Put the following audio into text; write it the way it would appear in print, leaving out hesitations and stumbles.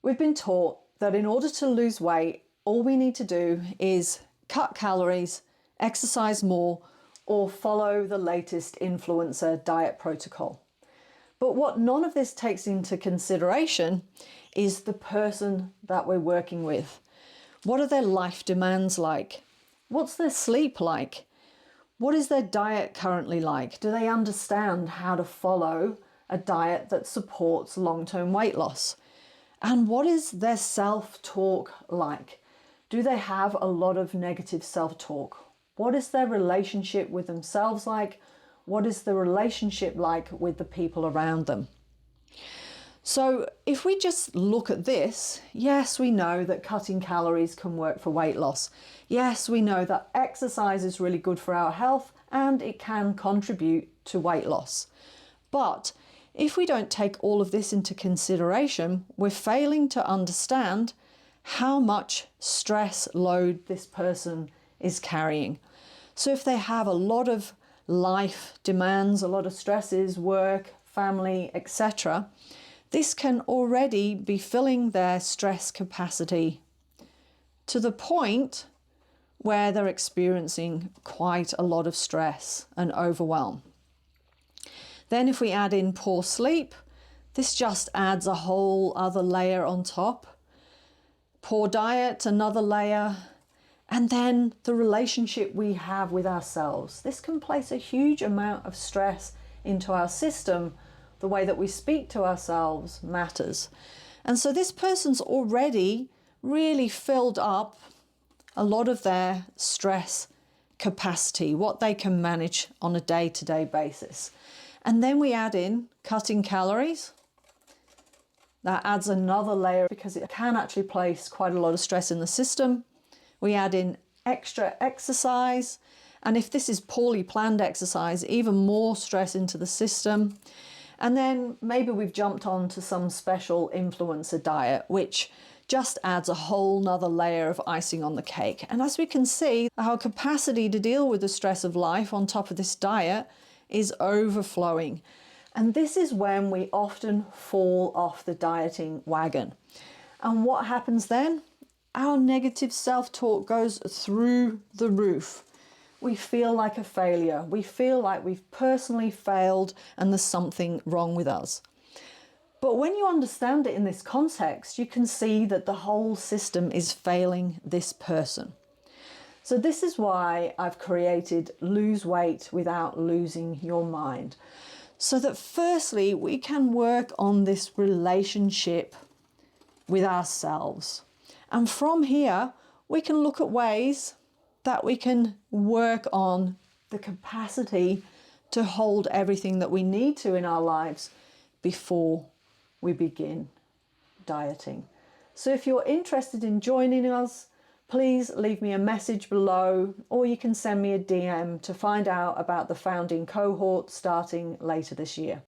We've been taught that in order to lose weight, all we need to do is cut calories, exercise more, or follow the latest influencer diet protocol. But what none of this takes into consideration is the person that we're working with. What are their life demands like? What's their sleep like? What is their diet currently like? Do they understand how to follow a diet that supports long-term weight loss? And what is their self-talk like? Do they have a lot of negative self-talk? What is their relationship with themselves like? What is the relationship like with the people around them? So if we just look at this, yes, we know that cutting calories can work for weight loss. Yes, we know that exercise is really good for our health and it can contribute to weight loss. But if we don't take all of this into consideration, we're failing to understand how much stress load this person is carrying. So if they have a lot of life demands, a lot of stresses, work, family, etc., this can already be filling their stress capacity to the point where they're experiencing quite a lot of stress and overwhelm. Then if we add in poor sleep, this just adds a whole other layer on top. Poor diet, another layer. And then the relationship we have with ourselves. This can place a huge amount of stress into our system. The way that we speak to ourselves matters. And so this person's already really filled up a lot of their stress capacity, what they can manage on a day-to-day basis. And then we add in cutting calories. That adds another layer because it can actually place quite a lot of stress in the system. We add in extra exercise. And if this is poorly planned exercise, even more stress into the system. And then maybe we've jumped on to some special influencer diet, which just adds a whole nother layer of icing on the cake. And as we can see, our capacity to deal with the stress of life on top of this diet is overflowing. And this is when we often fall off the dieting wagon. And what happens then? Our negative self-talk goes through the roof. We feel like a failure. We feel like we've personally failed and there's something wrong with us. But when you understand it in this context, you can see that the whole system is failing this person. So this is why I've created Lose Weight Without Losing Your Mind. So that firstly, we can work on this relationship with ourselves. And from here, we can look at ways that we can work on the capacity to hold everything that we need to in our lives before we begin dieting. So if you're interested in joining us, please leave me a message below, or you can send me a DM to find out about the founding cohort starting later this year.